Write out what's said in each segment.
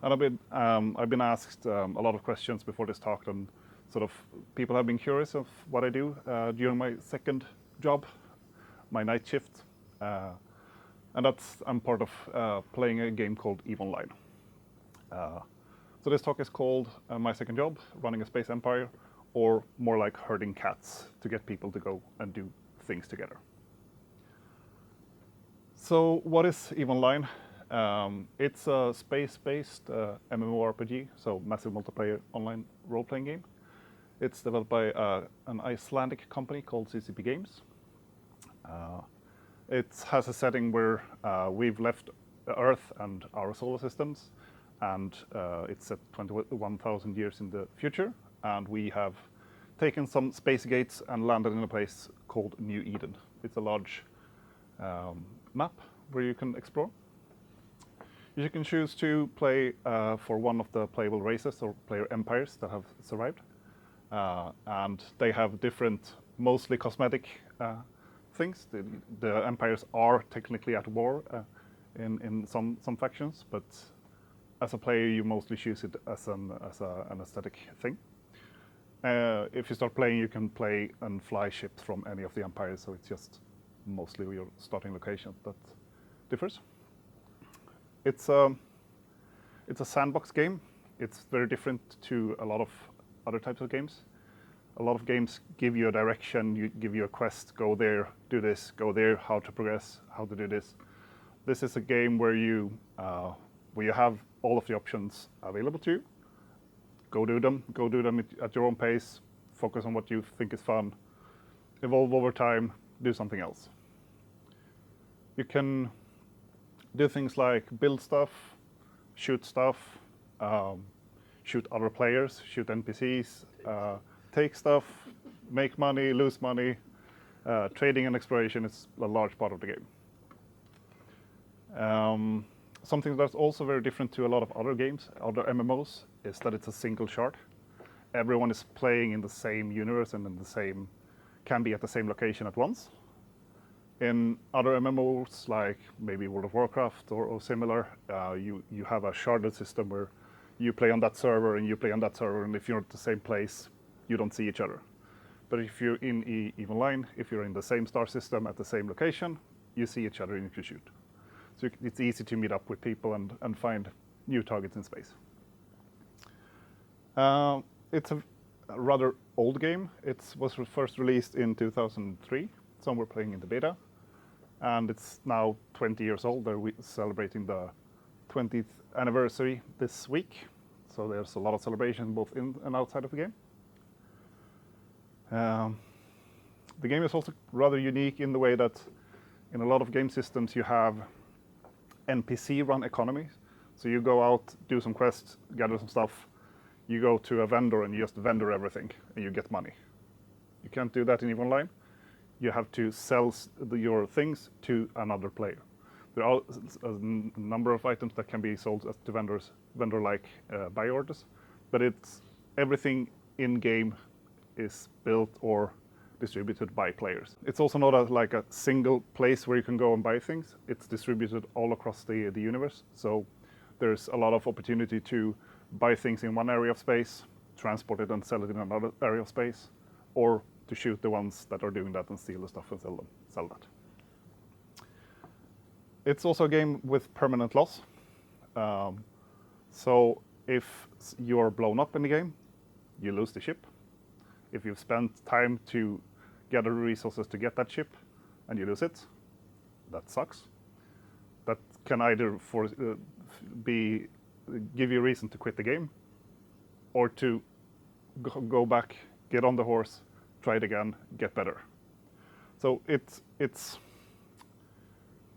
And I've been asked a lot of questions before this talk, and sort of people have been curious of what I do during my second job, my night shift, and I'm part of playing a game called EVE Online. So this talk is called My Second Job, Running a Space Empire, or more like herding cats to get people to go and do things together. So what is EVE Online? It's a space-based MMORPG, so massive multiplayer online role-playing game. It's developed by an Icelandic company called CCP Games. It has a setting where we've left Earth and our solar systems, and it's at 21,000 years in the future, and we have taken some space gates and landed in a place called New Eden. It's a large map where you can explore. You can choose to play for one of the playable races or player empires that have survived. And they have different, mostly cosmetic things. The empires are technically at war in some factions, but as a player you mostly choose it as an aesthetic thing. If you start playing, you can play and fly ships from any of the empires, so it's just mostly your starting location that differs. It's a sandbox game. It's very different to a lot of other types of games. A lot of games give you a direction, give you a quest, go there, do this, go there, how to progress, how to do this. This is a game where you have all of the options available to you. Go do them at your own pace, focus on what you think is fun, evolve over time, do something else. You can do things like build stuff, shoot stuff, shoot other players, shoot NPCs, take stuff, make money, lose money. Trading and exploration is a large part of the game. Something that's also very different to a lot of other games, other MMOs, is that it's a single shard. Everyone is playing in the same universe and can be at the same location at once. In other MMOs, like maybe World of Warcraft or similar, you have a sharded system where you play on that server and you play on that server, and if you're at the same place, you don't see each other. But if you're in EVE Online, if you're in the same star system at the same location, you see each other and you can shoot. So it's easy to meet up with people and find new targets in space. It's a rather old game. It was first released in 2003. Some were playing in the beta, and it's now 20 years old. They're celebrating the 20th anniversary this week, so there's a lot of celebration both in and outside of the game. The game is also rather unique in the way that in a lot of game systems you have NPC-run economies. So you go out, do some quests, gather some stuff, you go to a vendor and you just vendor everything and you get money. You can't do that in EVE Online. You have to sell your things to another player. There are a number of items that can be sold to vendors, vendor-like buy orders, but it's everything in-game is built or distributed by players. It's also not like a single place where you can go and buy things. It's distributed all across the universe. So there's a lot of opportunity to buy things in one area of space, transport it and sell it in another area of space, or to shoot the ones that are doing that and steal the stuff and sell that. It's also a game with permanent loss. So if you're blown up in the game, you lose the ship. If you've spent time to gather resources to get that ship and you lose it, that sucks. That can either give you a reason to quit the game, or to go back, get on the horse, try it again, get better. So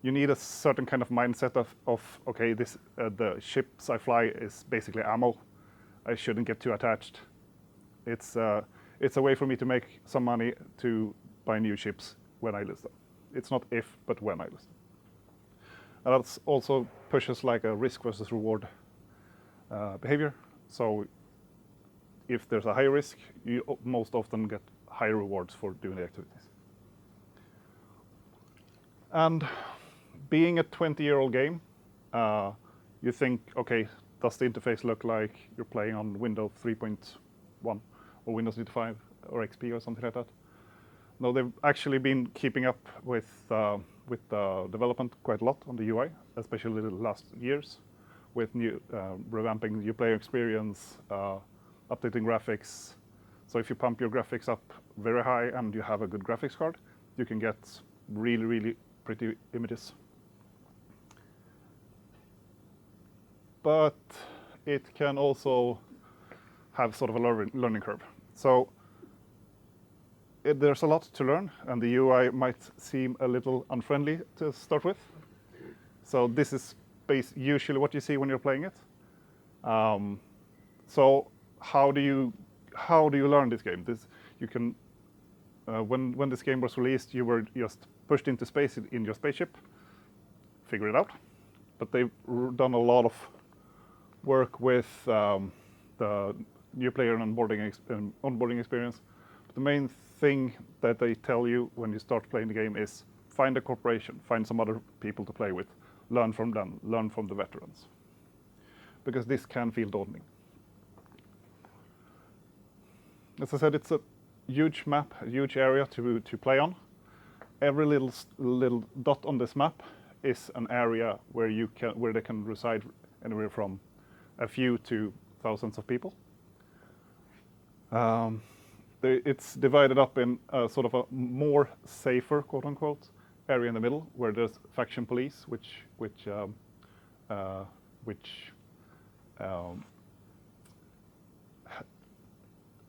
you need a certain kind of mindset of okay, the ships I fly is basically ammo. I shouldn't get too attached. It's a way for me to make some money to buy new ships when I lose them. It's not if, but when I lose them. And that also pushes like a risk versus reward behavior. So if there's a high risk, you most often get higher rewards for doing the activities. And being a 20-year-old game, you think, okay, does the interface look like you're playing on Windows 3.1 or Windows 95 or XP or something like that? No, they've actually been keeping up with development quite a lot on the UI, especially the last years, with new revamping your player experience, updating graphics. So if you pump your graphics up very high and you have a good graphics card, you can get really, really pretty images. But it can also have sort of a learning curve. So there's a lot to learn, and the UI might seem a little unfriendly to start with. So this is usually what you see when you're playing it. So how do you learn this game? You can when this game was released, you were just pushed into space in your spaceship, figure it out. But they've done a lot of work with the new player and onboarding experience. But the main thing that they tell you when you start playing the game is find a corporation, find some other people to play with, learn from them, learn from the veterans. Because this can feel daunting. As I said, it's a huge map, a huge area to play on. Every little dot on this map is an area where they can reside anywhere from a few to thousands of people. It's divided up in a sort of a more safer, quote unquote, area in the middle where there's faction police, which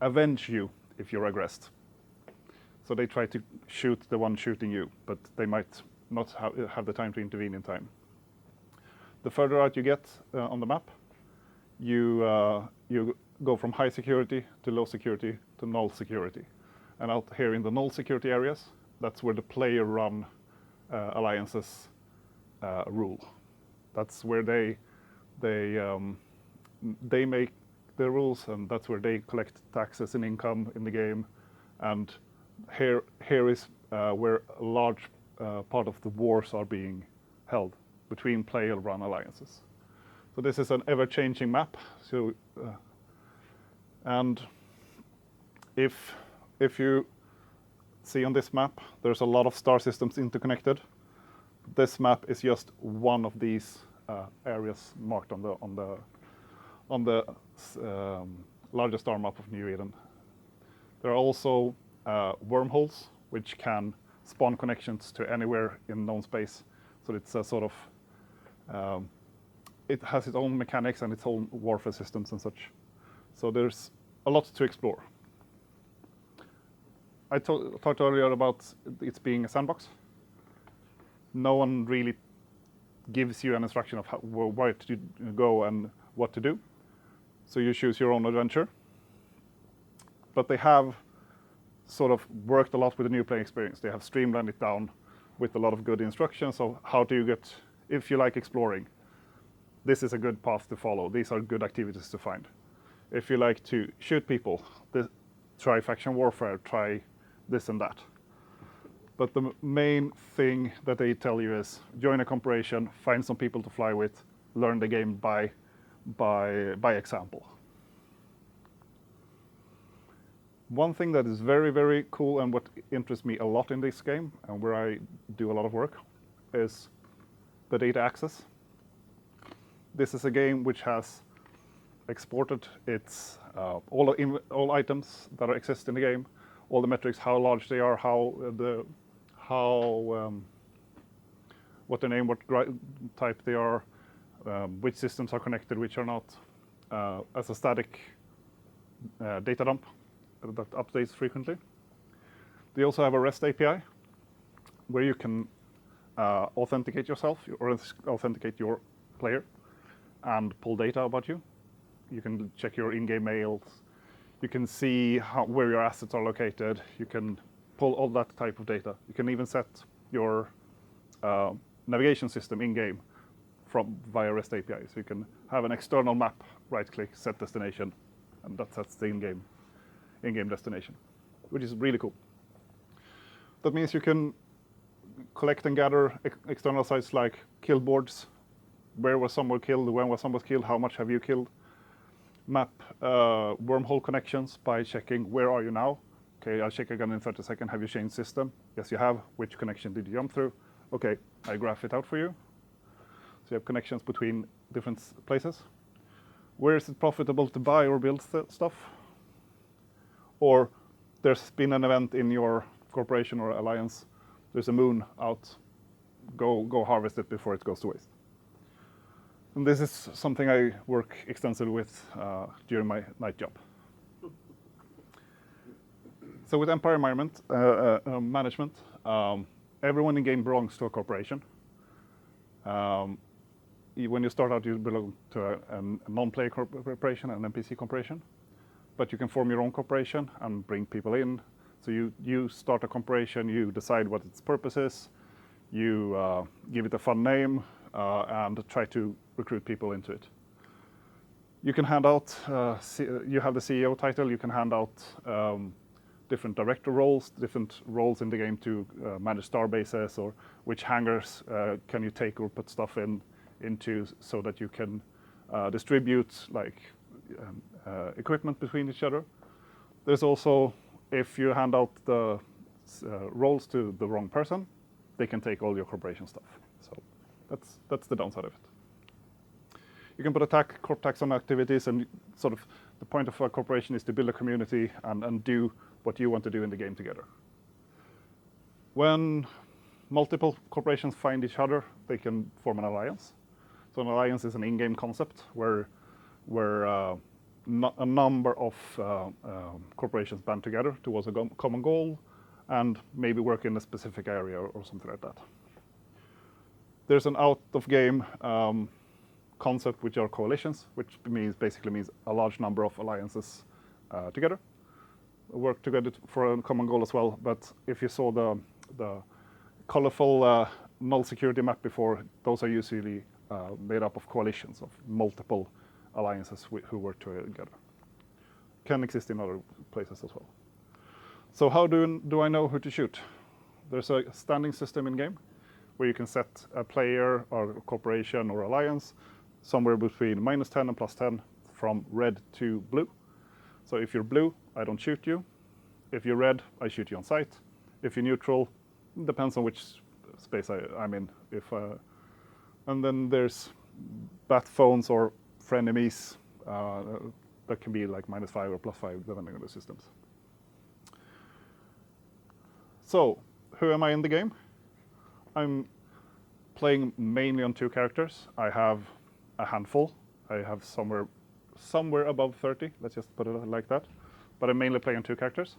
avenge you if you're aggressed. So they try to shoot the one shooting you, but they might not have the time to intervene in time. The further out you get on the map, you go from high security to low security to null security. And out here in the null security areas, that's where the player-run alliances rule. That's where they make the rules, and that's where they collect taxes and income in the game. And here is where a large part of the wars are being held between player-run alliances. So this is an ever-changing map. So, and if you see on this map, there's a lot of star systems interconnected. This map is just one of these areas marked on the larger star map of New Eden. There are also wormholes which can spawn connections to anywhere in known space. So it's a sort of it has its own mechanics and its own warfare systems and such. So there's a lot to explore. I talked earlier about it being a sandbox. No one really gives you an instruction of where to go and what to do. So you choose your own adventure. But they have sort of worked a lot with the new playing experience. They have streamlined it down with a lot of good instructions of how do you get, if you like exploring, this is a good path to follow. These are good activities to find. If you like to shoot people, try faction warfare, try this and that. But the main thing that they tell you is join a corporation, find some people to fly with, learn the game by example. One thing that is very, very cool and what interests me a lot in this game and where I do a lot of work is the data access. This is a game which has exported its all items that exist in the game, all the metrics, how large they are, what their name, what type they are, which systems are connected, which are not, as a static data dump that updates frequently. They also have a REST API where you can authenticate yourself or authenticate your player and pull data about you. You can check your in-game mails. You can see where your assets are located. You can pull all that type of data. You can even set your navigation system in-game via REST API. So you can have an external map, right-click, set destination, and that sets the in-game destination, which is really cool. That means you can collect and gather external sites like kill boards, where was someone killed, when was someone killed, how much have you killed. Map wormhole connections by checking where are you now. Okay, I'll check again in 30 seconds. Have you changed system? Yes, you have. Which connection did you jump through? Okay, I graph it out for you. So you have connections between different places. Where is it profitable to buy or build stuff? Or there's been an event in your corporation or alliance. There's a moon out. Go harvest it before it goes to waste. And this is something I work extensively with during my night job. So with empire environment management, everyone in game belongs to a corporation. When you start out, you belong to a non-player corporation, an NPC corporation. But you can form your own corporation and bring people in. So you start a corporation, you decide what its purpose is, you give it a fun name, and try to recruit people into it. You can hand out, you have the CEO title, you can hand out different director roles, different roles in the game to manage star bases, or which hangars can you take or put stuff into so that you can distribute like equipment between each other. There's also, if you hand out the roles to the wrong person, they can take all your corporation stuff. So that's the downside of it. You can put a corp tax on activities, and sort of the point of a corporation is to build a community and do what you want to do in the game together. When multiple corporations find each other, they can form an alliance. So an alliance is an in-game concept where a number of corporations band together towards a common goal and maybe work in a specific area or something like that. There's an out-of-game concept, which are coalitions, which basically means a large number of alliances together, work together for a common goal as well. But if you saw the colorful null security map before, those are usually made up of coalitions of multiple alliances who work together. Can exist in other places as well. So how do I know who to shoot? There's a standing system in game where you can set a player or a corporation or alliance somewhere between -10 and +10 from red to blue. So if you're blue, I don't shoot you. If you're red, I shoot you on sight. If you're neutral, it depends on which space I'm in. And then there's bat phones or frenemies that can be like -5 or +5 depending on the systems. So who am I in the game? I'm playing mainly on 2 characters. I have a handful. I have somewhere above 30. Let's just put it like that. But I'm mainly playing 2 characters.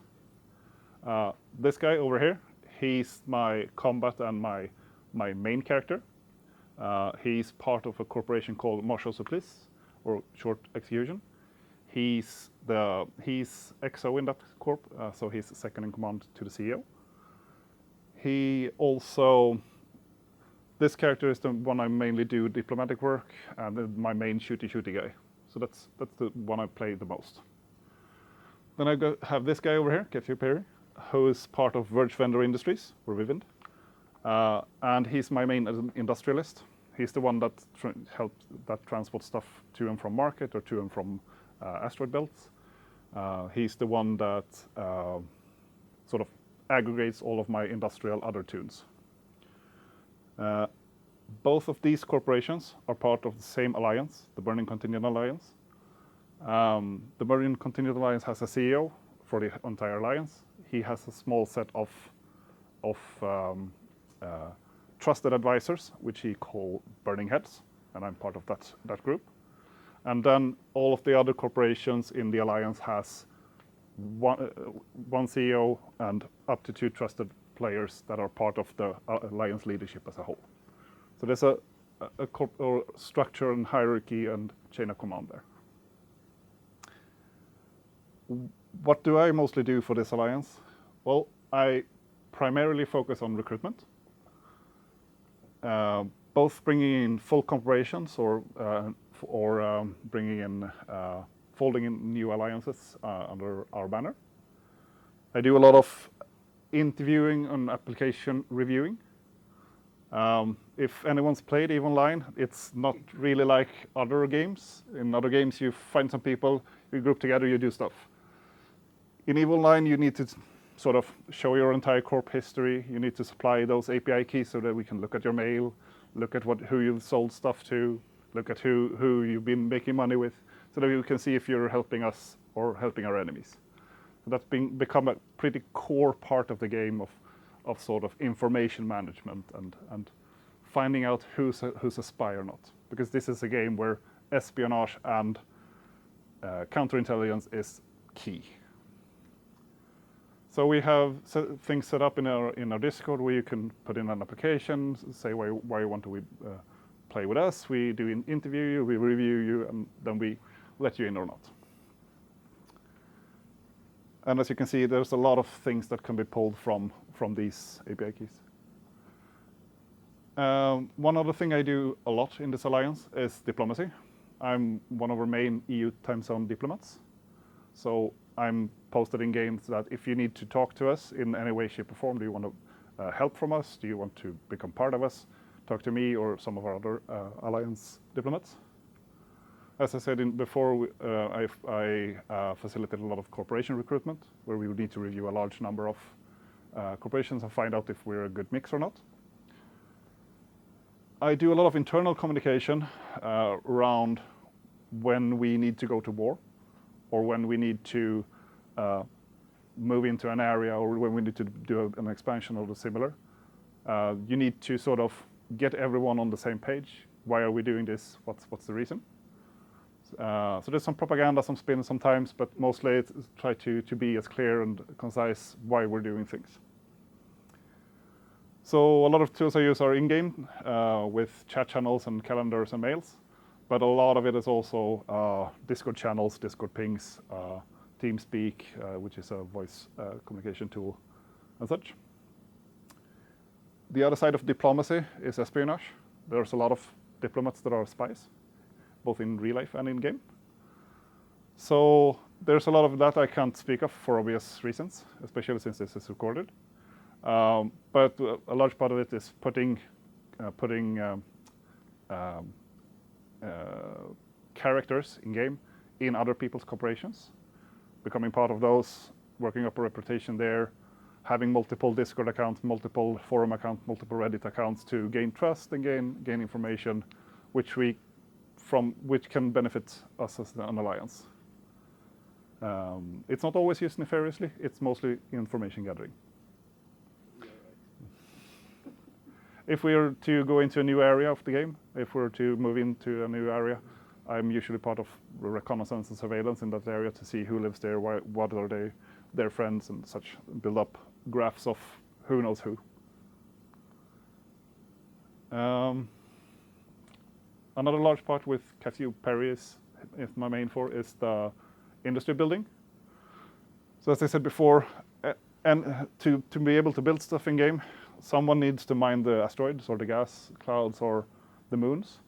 This guy over here, he's my combat and my main character. He's part of a corporation called Marshal Supplice, or short execution. He's XO in that corp, so he's second in command to the CEO. This character is the one I mainly do diplomatic work, and my main shooty guy. So that's the one I play the most. Then I have this guy over here, Kefi Perry, who is part of Verge Vendor Industries, or Vivind. And he's my main industrialist. He's the one that transports stuff to and from market or to and from asteroid belts. He's the one that sort of aggregates all of my industrial other tunes. Both of these corporations are part of the same alliance, the Burning Contingent Alliance. The Burning Contingent Alliance has a CEO for the entire alliance. He has a small set of trusted advisors, which he calls Burning Heads, and I'm part of that group. And then all of the other corporations in the alliance has one CEO and up to 2 trusted players that are part of the alliance leadership as a whole. So there's a structure and hierarchy and chain of command there. What do I mostly do for this alliance? Well, I primarily focus on recruitment, both bringing in full corporations or bringing in folding in new alliances under our banner. I do a lot of interviewing and application reviewing. if anyone's played EVE Online, it's not really like other games. In other games, you find some people, you group together, you do stuff. In EVE Online, you need to sort of show your entire corp history. You need to supply those API keys so that we can look at your mail, look at who you've sold stuff to, look at who you've been making money with, so that we can see if you're helping us or helping our enemies. So that's become a pretty core part of the game of sort of information management and finding out who's a spy or not. Because this is a game where espionage and counterintelligence is key. So we have things set up in our Discord where you can put in an application, say why you want to play with us. We do an interview you, we review you, and then we let you in or not. And as you can see, there's a lot of things that can be pulled from these API keys. One other thing I do a lot in this alliance is diplomacy. I'm one of our main EU time zone diplomats. So I'm posted in games that if you need to talk to us in any way, shape, or form, do you want to help from us? Do you want to become part of us? Talk to me or some of our other alliance diplomats. As I said before, I facilitate a lot of corporation recruitment, where we would need to review a large number of corporations and find out if we're a good mix or not. I do a lot of internal communication around when we need to go to war, or when we need to move into an area, or when we need to do an expansion or similar. You need to sort of get everyone on the same page. Why are we doing this? What's the reason? So there's some propaganda, some spin sometimes, but mostly it's try to be as clear and concise why we're doing things. So a lot of tools I use are in-game with chat channels and calendars and mails, but a lot of it is also Discord channels, Discord pings, TeamSpeak, which is a voice communication tool and such. The other side of diplomacy is espionage. There's a lot of diplomats that are spies, both in real life and in game. So there's a lot of that I can't speak of for obvious reasons, especially since this is recorded. But a large part of it is putting characters in game in other people's corporations, becoming part of those, working up a reputation there, having multiple Discord accounts, multiple forum accounts, multiple Reddit accounts to gain trust and gain information, which can benefit us as an alliance. It's not always used nefariously, it's mostly information gathering. If we are to go into a new area of the game, if we're to move into a new area, I'm usually part of reconnaissance and surveillance in that area to see who lives there, what are their friends and such, build up graphs of who knows who. Another large part with Casio Perry is my main for is the industry building. So as I said before, and to be able to build stuff in game, someone needs to mine the asteroids or the gas clouds or the moons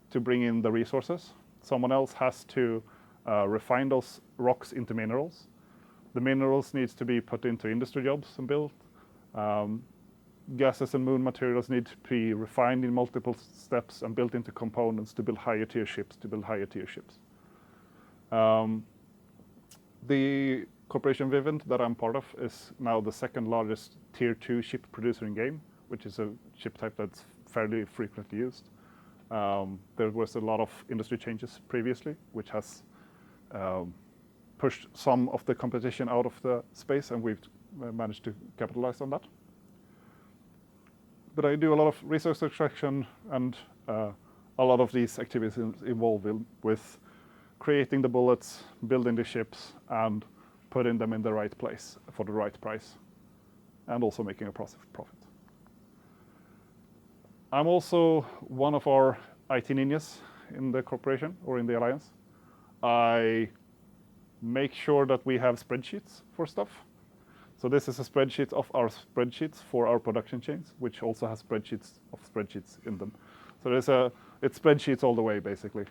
to bring in the resources. Someone else has to refine those rocks into minerals. The minerals needs to be put into industry jobs and built. Gases and moon materials need to be refined in multiple steps and built into components to build higher tier ships, The corporation Vivint that I'm part of is now the second largest tier 2 ship producer in game, which is a ship type that's fairly frequently used. There was a lot of industry changes previously, which has pushed some of the competition out of the space, and we've managed to capitalize on that. But I do a lot of resource extraction, and a lot of these activities involve with creating the bullets, building the ships, and putting them in the right place for the right price, and also making a profit. I'm also one of our IT ninjas in the corporation or in the alliance. I make sure that we have spreadsheets for stuff. So this is a spreadsheet of our spreadsheets for our production chains, which also has spreadsheets of spreadsheets in them. So it's spreadsheets all the way, basically.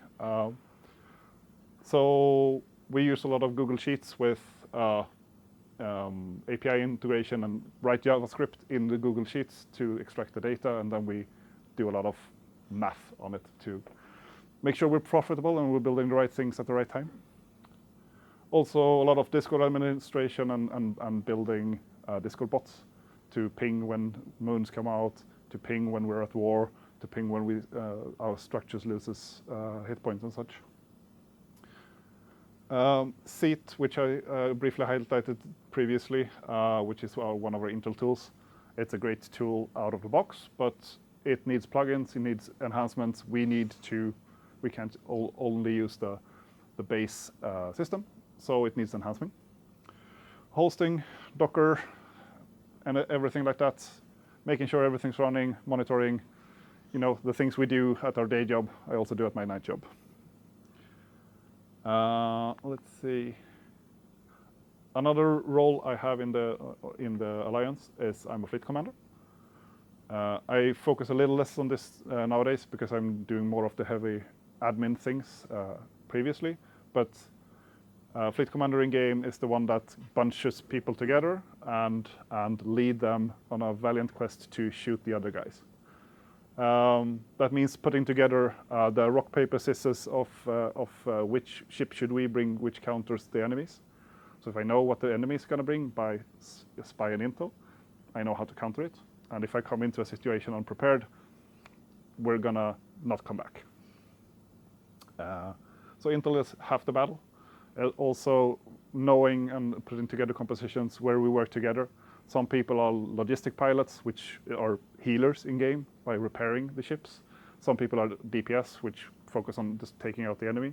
So we use a lot of Google Sheets with API integration and write JavaScript in the Google Sheets to extract the data, and then we do a lot of math on it to make sure we're profitable and we're building the right things at the right time. Also, a lot of Discord administration and building Discord bots to ping when moons come out, to ping when we're at war, to ping when our structures loses hit points and such. Seat, which I briefly highlighted previously, which is one of our Intel tools. It's a great tool out of the box, but it needs plugins, it needs enhancements. We can't only use the base system, so it needs enhancement. Hosting, Docker, and everything like that, making sure everything's running, monitoring, the things we do at our day job, I also do at my night job. Let's see. Another role I have in the alliance is I'm a fleet commander. I focus a little less on this nowadays because I'm doing more of the heavy admin things previously, but fleet commander in game is the one that bunches people together and lead them on a valiant quest to shoot the other guys. That means putting together the rock, paper, scissors of which ship should we bring, which counters the enemies. So if I know what the enemy is going to bring by spy and intel, I know how to counter it. And if I come into a situation unprepared, we're going to not come back. So intel is half the battle. Also knowing and putting together compositions where we work together. Some people are logistic pilots, which are healers in game by repairing the ships. Some people are DPS, which focus on just taking out the enemy.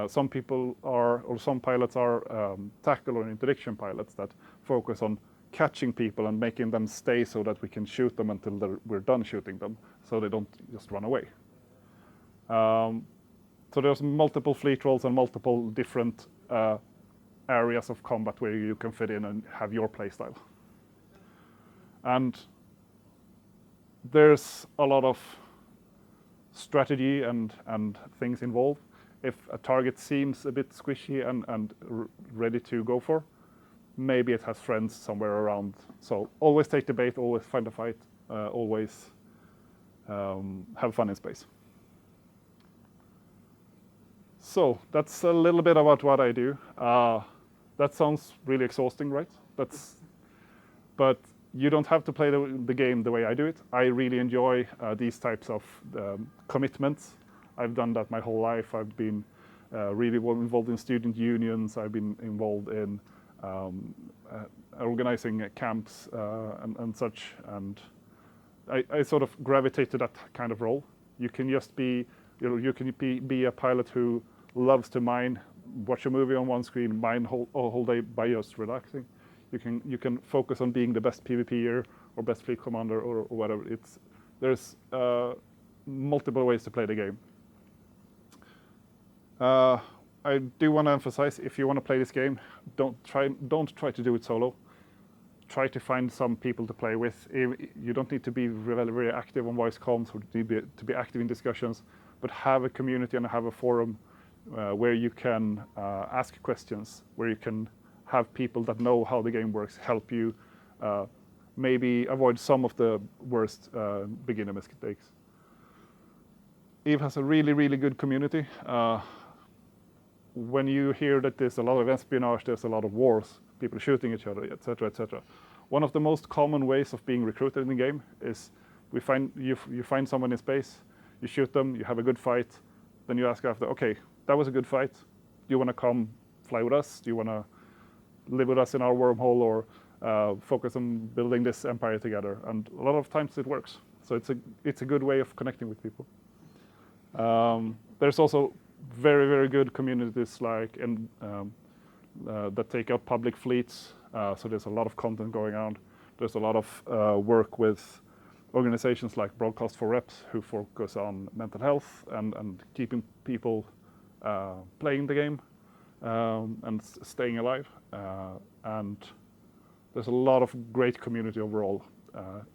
Some pilots are tackle or interdiction pilots that focus on catching people and making them stay so that we can shoot them until we're done shooting them, so they don't just run away. So there's multiple fleet roles and multiple different areas of combat where you can fit in and have your playstyle. And there's a lot of strategy and things involved. If a target seems a bit squishy and ready to go for, maybe it has friends somewhere around. So always take the bait, always find a fight, always have fun in space. So that's a little bit about what I do. That sounds really exhausting, right? But you don't have to play the game the way I do it. I really enjoy these types of commitments. I've done that my whole life. I've been really involved in student unions. I've been involved in organizing camps and such. And I sort of gravitate to that kind of role. You can just be, you can be a pilot who loves to mine, watch a movie on one screen, mine whole day by just relaxing. You can focus on being the best PvPer or best fleet commander or whatever. There's multiple ways to play the game. I do want to emphasize, if you want to play this game, don't try to do it solo. Try to find some people to play with. You don't need to be very, very active on voice comms or to be active in discussions, but have a community and have a forum where you can ask questions, where you can have people that know how the game works help you maybe avoid some of the worst beginner mistakes. EVE has a really, really good community. When you hear that there's a lot of espionage, there's a lot of wars, people shooting each other, etc., etc. One of the most common ways of being recruited in the game is you find someone in space, you shoot them, you have a good fight, then you ask after, okay, that was a good fight. Do you want to come fly with us? Do you want to live with us in our wormhole or focus on building this empire together? And a lot of times it works. So it's a good way of connecting with people. There's also very, very good communities like that take up public fleets. So there's a lot of content going on. There's a lot of work with organizations like Broadcast for Reps who focus on mental health and keeping people playing the game and staying alive. And there's a lot of great community overall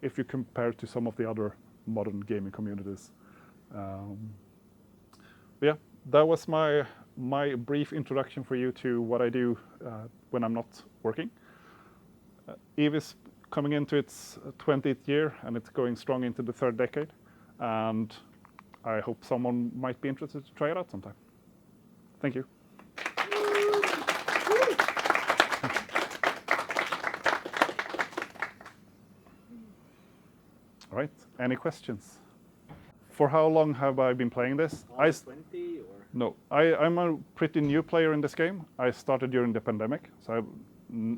if you compare to some of the other modern gaming communities. Yeah, that was my brief introduction for you to what I do when I'm not working. EVE is coming into its 20th year and it's going strong into the third decade. and I hope someone might be interested to try it out sometime. Thank you. All right, any questions? For how long have I been playing this? 20 or? No, I'm a pretty new player in this game. I started during the pandemic, so I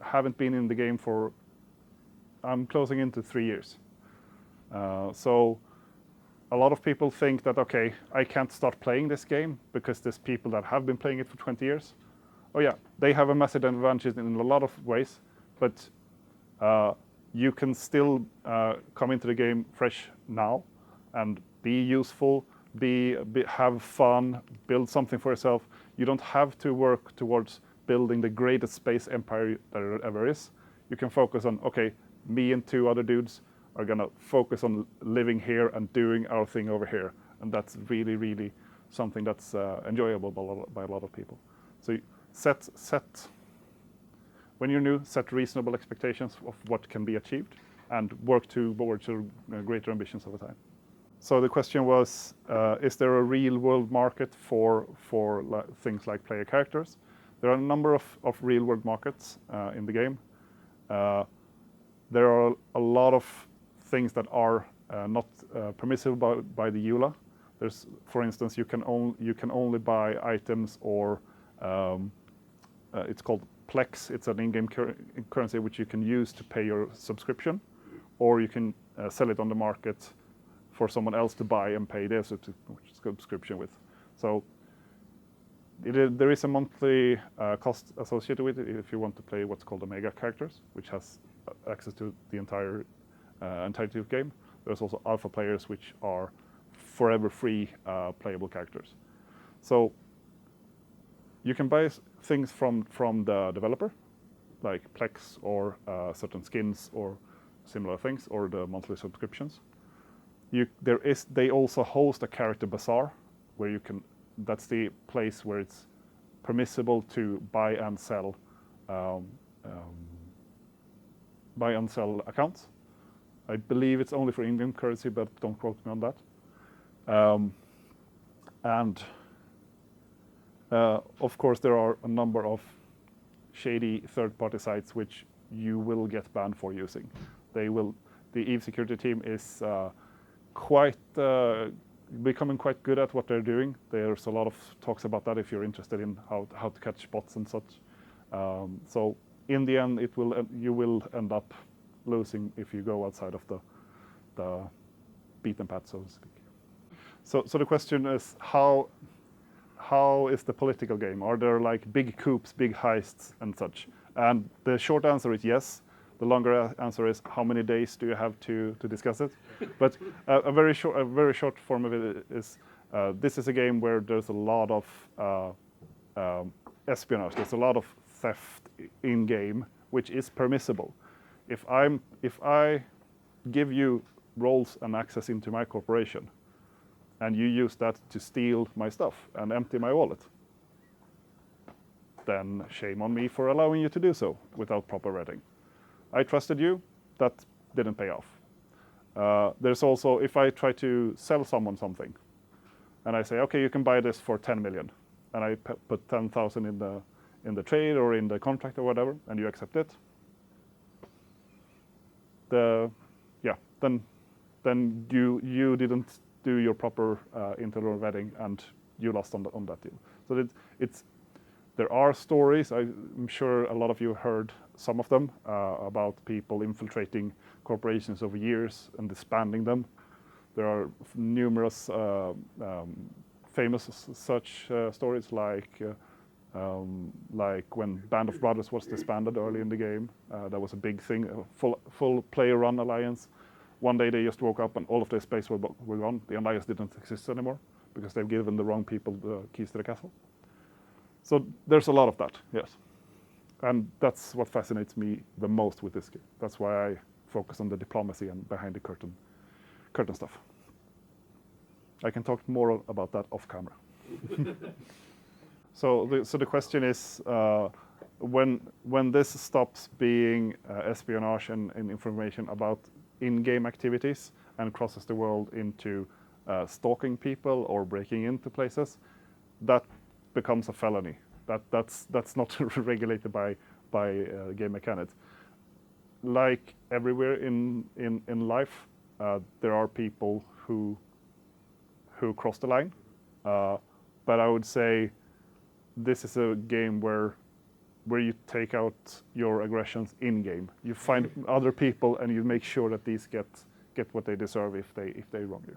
haven't been in the game for, I'm closing into 3 years. So a lot of people think that, okay, I can't start playing this game because there's people that have been playing it for 20 years. Oh yeah, they have a massive advantage in a lot of ways, but you can still come into the game fresh now and be useful, have fun, build something for yourself. You don't have to work towards building the greatest space empire there ever is. You can focus on, okay, me and 2 other dudes are gonna focus on living here and doing our thing over here. And that's really, really something that's enjoyable by a lot of people. So when you're new, set reasonable expectations of what can be achieved and work towards greater ambitions over time. So the question was, is there a real world market for things like player characters? There are a number of real world markets in the game. There are a lot of things that are not permissible by the EULA. There's, for instance, you can only buy items or it's called Plex. It's an in-game currency which you can use to pay your subscription, or you can sell it on the market for someone else to buy and pay their subscription with. So there is a monthly cost associated with it if you want to play what's called the mega characters, which has access to the entirety of the game. There's also alpha players, which are forever free playable characters. So you can buy things from the developer, like Plex or certain skins or similar things, or the monthly subscriptions. They also host a character bazaar, where you can. That's the place where it's permissible to buy and sell accounts. I believe it's only for in-game currency, but don't quote me on that. Of course, there are a number of shady third-party sites which you will get banned for using. The EVE security team is becoming quite good at what they're doing. There's a lot of talks about that if you're interested in how to catch bots and such. So in the end, you will end up losing if you go outside of the beaten path, so to speak. So the question is, how is the political game? Are there like big coups, big heists, and such? And the short answer is yes. The longer answer is, how many days do you have to discuss it? But a very short form of it is, this is a game where there's a lot of espionage. There's a lot of theft in game, which is permissible. If I give you roles and access into my corporation, and you use that to steal my stuff and empty my wallet, then shame on me for allowing you to do so without proper vetting. I trusted you, that didn't pay off. There's also, if I try to sell someone something, and I say, okay, you can buy this for 10 million, and I put 10,000 in the trade or in the contract or whatever, and you accept it, then you didn't do your proper internal vetting, and you lost on that deal. So there are stories. I'm sure a lot of you heard some of them about people infiltrating corporations over years and disbanding them. There are numerous famous such stories, like when Band of Brothers was disbanded early in the game. That was a big thing, a full player-run alliance. One day they just woke up and all of their space were gone. The alliance didn't exist anymore because they've given the wrong people the keys to the castle. So there's a lot of that, yes. And that's what fascinates me the most with this game. That's why I focus on the diplomacy and behind the curtain stuff. I can talk more about that off camera. So the question is, when this stops being espionage and information about in-game activities and crosses the world into stalking people or breaking into places, that becomes a felony. That's not regulated by game mechanics. Like everywhere in life, there are people who cross the line, but I would say this is a game where you take out your aggressions in game. You find other people and you make sure that these get what they deserve if they wrong you.